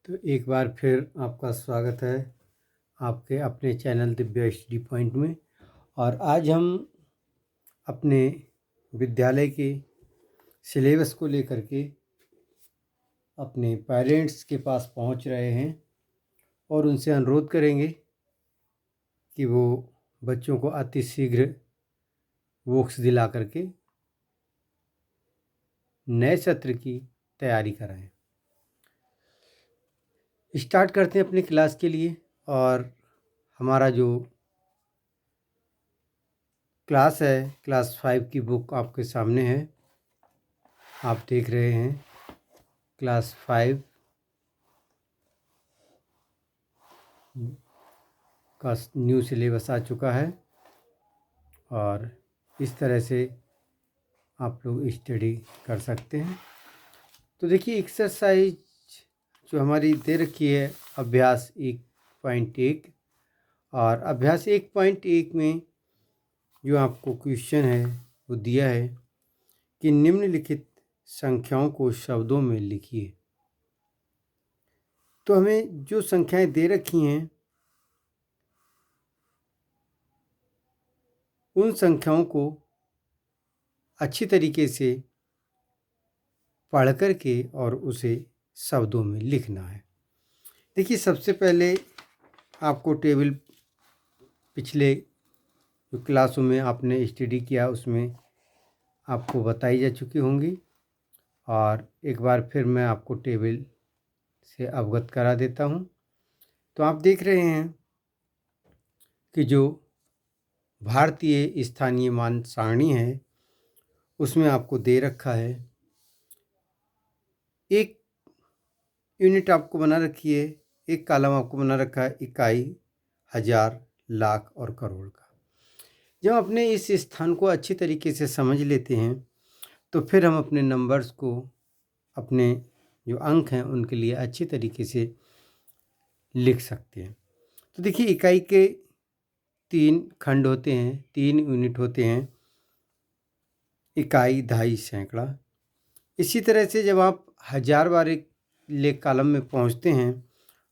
तो एक बार फिर आपका स्वागत है आपके अपने चैनल दिव्या स्टडी पॉइंट में। और आज हम अपने विद्यालय के सिलेबस को लेकर के अपने पेरेंट्स के पास पहुंच रहे हैं और उनसे अनुरोध करेंगे कि वो बच्चों को अतिशीघ्र बुक्स दिला करके नए सत्र की तैयारी कराएं। स्टार्ट करते हैं अपनी क्लास के लिए। और हमारा जो क्लास है, क्लास 5 की बुक आपके सामने है, आप देख रहे हैं। क्लास 5 का न्यू सिलेबस आ चुका है और इस तरह से आप लोग स्टडी कर सकते हैं। तो देखिए, एक्सरसाइज जो हमारी दे रखी है अभ्यास 1.1, और अभ्यास 1.1 में जो आपको क्वेश्चन है वो दिया है कि निम्नलिखित संख्याओं को शब्दों में लिखिए। तो हमें जो संख्याएं दे रखी हैं उन संख्याओं को अच्छी तरीके से पढ़ कर के और उसे शब्दों में लिखना है। देखिए, सबसे पहले आपको टेबल पिछले जो क्लासों में आपने स्टडी किया उसमें आपको बताई जा चुकी होंगी, और एक बार फिर मैं आपको टेबल से अवगत करा देता हूँ। तो आप देख रहे हैं कि जो भारतीय स्थानीय मान सारणी है उसमें आपको दे रखा है, एक यूनिट आपको बना रखी है, एक कॉलम आपको बना रखा है इकाई, हजार, लाख और करोड़ का। जब अपने इस स्थान को अच्छी तरीके से समझ लेते हैं तो फिर हम अपने नंबर्स को, अपने जो अंक हैं उनके लिए अच्छी तरीके से लिख सकते हैं। तो देखिए, इकाई के 3 खंड होते हैं, 3 यूनिट होते हैं, इकाई, दहाई, सैकड़ा। इसी तरह से जब आप हजार वाले कॉलम में पहुंचते हैं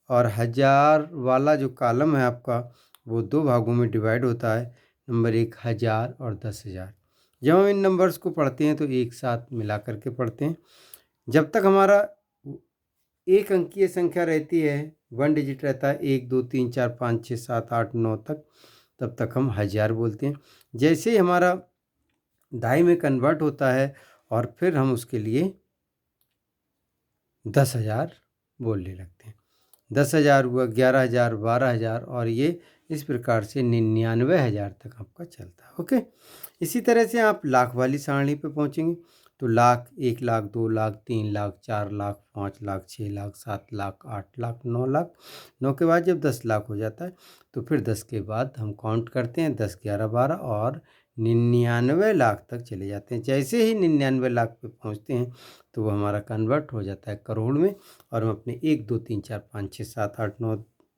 और हजार वाला जो कॉलम है आपका वो 2 भागों में डिवाइड होता है, नंबर 1 हजार और 10,000। जब हम इन नंबर्स को पढ़ते हैं तो एक साथ मिला करके पढ़ते हैं। जब तक हमारा एक अंकीय संख्या रहती है, 1 डिजिट रहता है, 1 2 3 4 5 6 7 8 9 तक, तब तक हम हजार बोलते हैं। जैसे ही हमारा दहाई में कन्वर्ट होता है और फिर हम उसके लिए 10,000 बोलने लगते हैं। 10,000 हुआ, 11,000, 12,000, और ये इस प्रकार से 99,000 तक आपका चलता है। ओके। इसी तरह से आप लाख वाली सारणी पे पहुंचेंगे तो लाख, 1 लाख, 2 लाख, 3 लाख, 4 लाख, 5 लाख, 6 लाख, 7 लाख, 8 लाख, 9 लाख। 9 के बाद जब 10 लाख हो जाता है तो फिर 10 के बाद हम काउंट करते हैं, 10, 11, 12 और 99 लाख तक चले जाते हैं। जैसे ही 99 लाख पे पहुंचते हैं तो वो हमारा कन्वर्ट हो जाता है करोड़ में, और हम अपने 1 2 3 4 5 6 7 8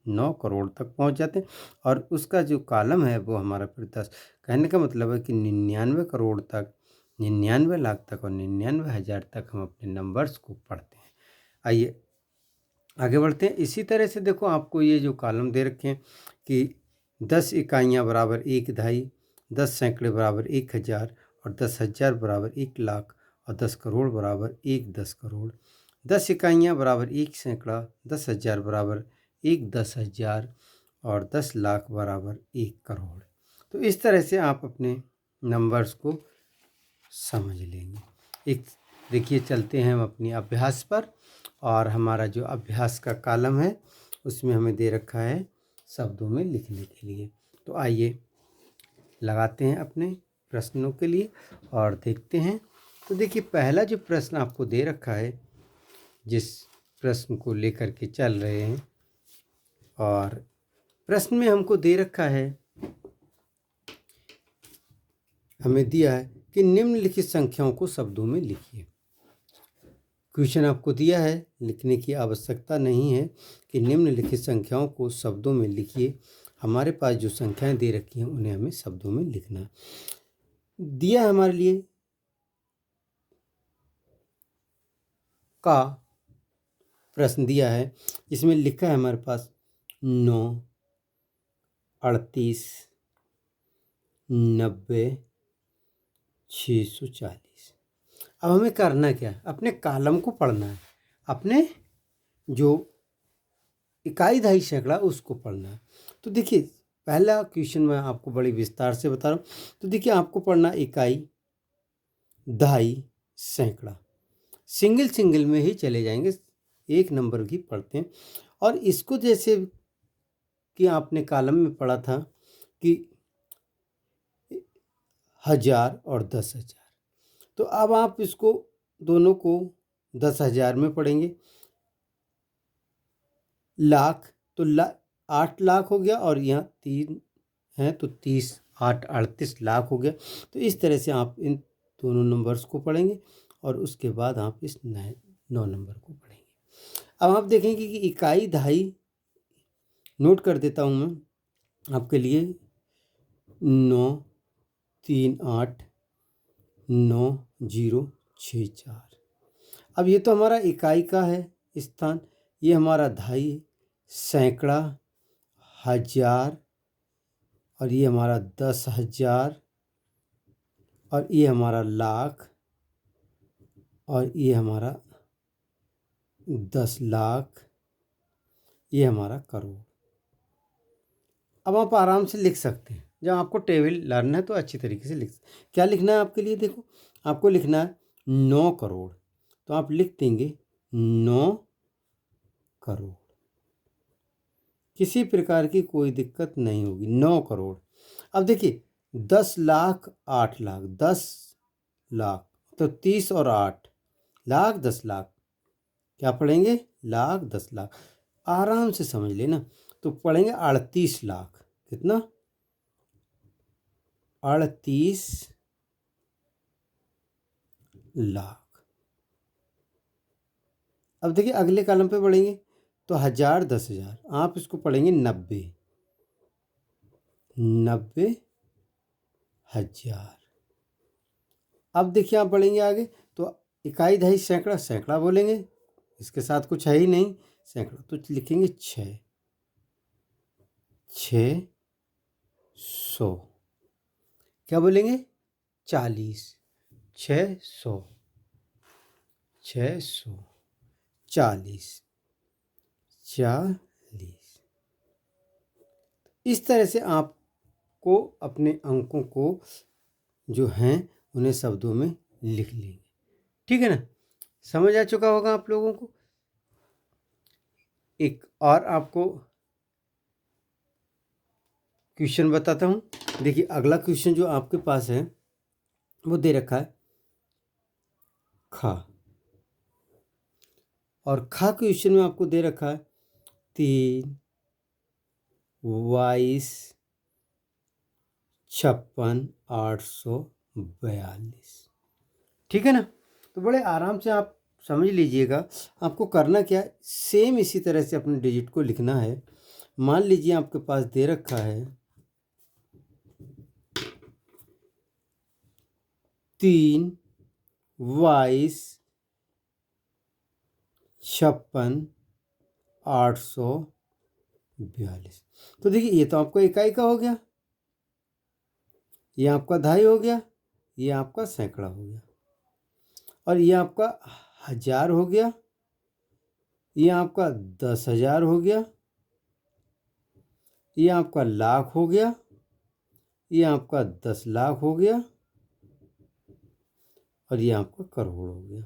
9 करोड़ तक पहुंच जाते हैं। और उसका जो कॉलम है वो हमारा फिर 10। कहने का मतलब है कि 99 करोड़ तक, 99 लाख तक और 99,000 तक हम अपने नंबर्स को पढ़ते हैं। आइए आगे बढ़ते हैं। इसी तरह से देखो, आपको ये जो कॉलम दे रखे हैं कि 10 इकाइयाँ बराबर 1 दहाई, 10 सैकड़े बराबर 1,000 और 10,000 बराबर 1 लाख और 10 करोड़ बराबर 1 10 करोड़। 10 इकाइयाँ बराबर 1 सैकड़ा, 10,000 बराबर 1 10,000 और 10 लाख बराबर 1 करोड़। तो इस तरह से आप अपने नंबर्स को समझ लेंगे। एक देखिए, चलते हैं हम अपनी अभ्यास पर, और हमारा जो अभ्यास का कॉलम है उसमें हमें दे रखा है शब्दों में लिखने के लिए। तो आइए लगाते हैं अपने प्रश्नों के लिए और देखते हैं। तो देखिए, पहला जो प्रश्न आपको दे रखा है, जिस प्रश्न को लेकर के चल रहे हैं, और प्रश्न में हमको दे रखा है, हमें दिया है कि निम्नलिखित संख्याओं को शब्दों में लिखिए। क्वेश्चन आपको दिया है, लिखने की आवश्यकता नहीं है कि निम्नलिखित संख्याओं को शब्दों में लिखिए। हमारे पास जो संख्याएं दे रखी हैं उन्हें हमें शब्दों में लिखना दिया है। हमारे लिए का प्रश्न दिया है, इसमें लिखा है हमारे पास 9, 38, 90, 640। अब हमें करना क्या है, अपने कॉलम को पढ़ना है, अपने जो इकाई दहाई सैकड़ा उसको पढ़ना है। तो देखिए पहला क्वेश्चन मैं आपको बड़ी विस्तार से बता रहा हूँ। तो देखिए आपको पढ़ना इकाई दहाई सैकड़ा, सिंगल सिंगल में ही चले जाएंगे, एक नंबर की पढ़ते हैं। और इसको जैसे कि आपने कॉलम में पढ़ा था कि 1000 और 10,000, तो अब आप इसको दोनों को 10,000 में पढ़ेंगे। लाख तो 8 लाख हो गया, और यहाँ 3 है तो 30, 8, 38 लाख हो गया। तो इस तरह से आप इन दोनों नंबर्स को पढ़ेंगे और उसके बाद आप इस 9 नंबर को पढ़ेंगे। अब आप देखेंगे कि इकाई दहाई नोट कर देता हूँ मैं आपके लिए, 9, 3, 8, 9, 0, 6, 4। अब ये तो हमारा इकाई का है स्थान, ये हमारा दहाई, सैकड़ा, 1000, और ये हमारा 10,000, और ये हमारा लाख, और ये हमारा 10 लाख, ये हमारा करोड़। अब आप आराम से लिख सकते हैं, जब आपको टेबल लर्न है तो अच्छी तरीके से लिख सकते हैं। क्या लिखना है आपके लिए, देखो आपको लिखना है 9 करोड़, तो आप लिख देंगे 9 करोड़, किसी प्रकार की कोई दिक्कत नहीं होगी, 9 करोड़। अब देखिए 10 लाख, 8 लाख, 10 लाख तो 30 और 8 लाख, 10 लाख, क्या पढ़ेंगे, लाख, 10 लाख। आराम से समझ लेना, तो पढ़ेंगे 38 लाख, कितना, 38 लाख। अब देखिए अगले कॉलम पे बढ़ेंगे तो 1000, 10,000, आप इसको पढ़ेंगे 90, 90,000। अब देखिए आप बढ़ेंगे आगे तो इकाई दहाई सैकड़ा, सैकड़ा बोलेंगे, इसके साथ कुछ है ही नहीं, सैकड़ा, तो लिखेंगे 6, 600। क्या बोलेंगे, 40, 600, 600, 40, 40। इस तरह से आपको अपने अंकों को जो हैं उन्हें शब्दों में लिख लेंगे, ठीक है ना। समझ आ चुका होगा आप लोगों को। एक और आपको क्वेश्चन बताता हूँ। देखिए अगला क्वेश्चन जो आपके पास है वो दे रखा है खा, और खा क्वेश्चन में आपको दे रखा है 3, 22, 56, 842, ठीक है ना। तो बड़े आराम से आप समझ लीजिएगा, आपको करना क्या है, सेम इसी तरह से अपने डिजिट को लिखना है। मान लीजिए आपके पास दे रखा है 3, 22, 56, 842। तो देखिए ये तो आपका इकाई का हो गया, ये आपका दहाई हो गया, ये आपका सैकड़ा हो गया, और ये आपका 1000 हो गया, ये आपका 10,000 हो गया, ये आपका लाख हो गया, ये आपका 10 लाख हो गया, और ये आपका करोड़ हो गया,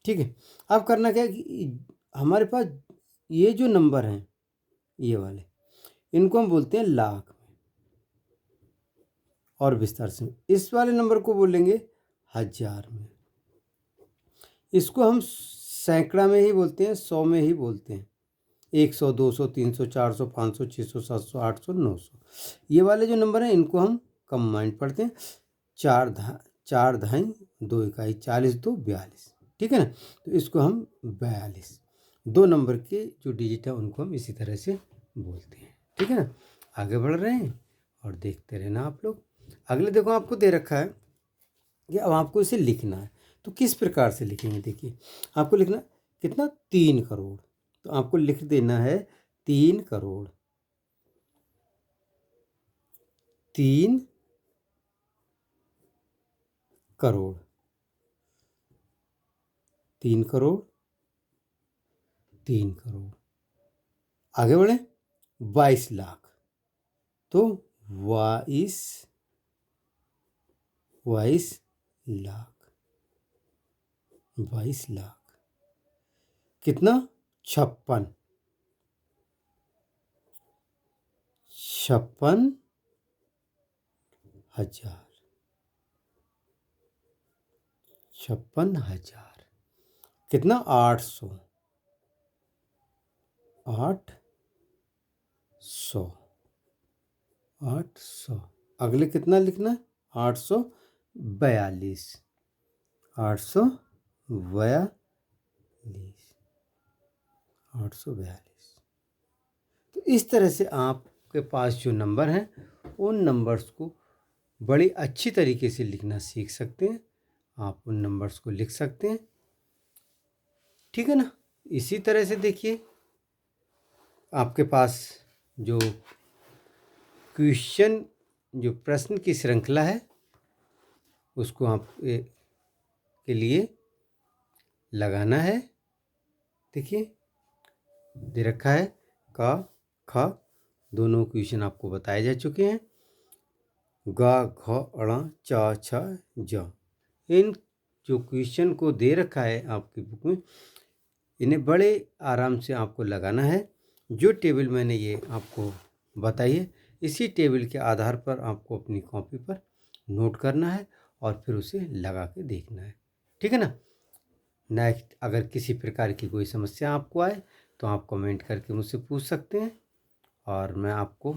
ठीक है। अब करना क्या है कि हमारे पास ये जो नंबर हैं ये वाले, इनको हम बोलते हैं लाख में, और विस्तार से इस वाले नंबर को बोलेंगे 1000 में, इसको हम सैकड़ा में ही बोलते हैं, 100 में ही बोलते हैं, 100, 200, 300, 400, 500, 600, 700, 800, 900। ये वाले जो नंबर हैं इनको हम कंबाइंड पढ़ते हैं, 4 दहाई 2 इकाई, 40, 2, 42, ठीक है ना। तो इसको हम 42, 2 नंबर के जो डिजिट है उनको हम इसी तरह से बोलते हैं, ठीक है ना। आगे बढ़ रहे हैं और देखते रहना आप लोग। अगले देखो आपको दे रखा है कि अब आपको इसे लिखना है, तो किस प्रकार से लिखेंगे, देखिए आपको लिखना कितना 3 करोड़। तो आपको लिख देना है 3 करोड़, 3 करोड़, 3 करोड़, 3 करोड़। आगे बढ़े, 22 लाख। तो 22 लाख, 22 लाख कितना 56, 56,000, 56,000 कितना 800, 800, 800। अगले कितना लिखना है, 842, 842, 842। तो इस तरह से आपके पास जो नंबर हैं उन नंबर्स को बड़ी अच्छी तरीके से लिखना सीख सकते हैं। आप उन नंबर्स को लिख सकते हैं, ठीक है ना। इसी तरह से देखिए, आपके पास जो क्वेश्चन, जो प्रश्न की श्रृंखला है, उसको आप के लिए लगाना है। देखिए दे रखा है का ख, दोनों क्वेश्चन आपको बताए जा चुके हैं। ग घ ड़ च छ ज, इन जो क्वेश्चन को दे रखा है आपकी बुक में, इन्हें बड़े आराम से आपको लगाना है। जो टेबल मैंने ये आपको बताई है, इसी टेबल के आधार पर आपको अपनी कॉपी पर नोट करना है और फिर उसे लगा के देखना है, ठीक है ना। नेक्स्ट, अगर किसी प्रकार की कोई समस्या आपको आए तो आप कमेंट करके मुझसे पूछ सकते हैं और मैं आपको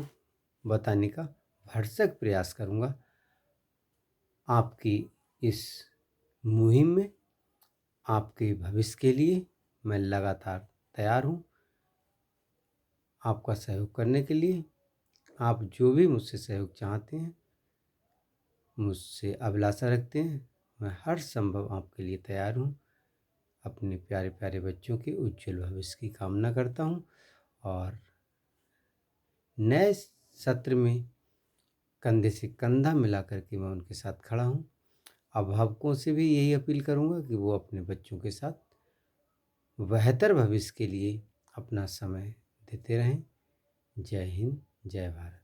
बताने का भरसक प्रयास करूँगा। आपकी इस मुहिम में आपके भविष्य के लिए मैं लगातार तैयार हूँ, आपका सहयोग करने के लिए। आप जो भी मुझसे सहयोग चाहते हैं, मुझसे अभिलाषा रखते हैं, मैं हर संभव आपके लिए तैयार हूँ। अपने प्यारे प्यारे बच्चों के उज्जवल भविष्य की कामना करता हूँ और नए सत्र में कंधे से कंधा मिला करके मैं उनके साथ खड़ा हूँ। अभिभावकों से भी यही अपील करूँगा कि वो अपने बच्चों के साथ बेहतर भविष्य के लिए अपना समय देते रहें। जय हिंद, जय भारत।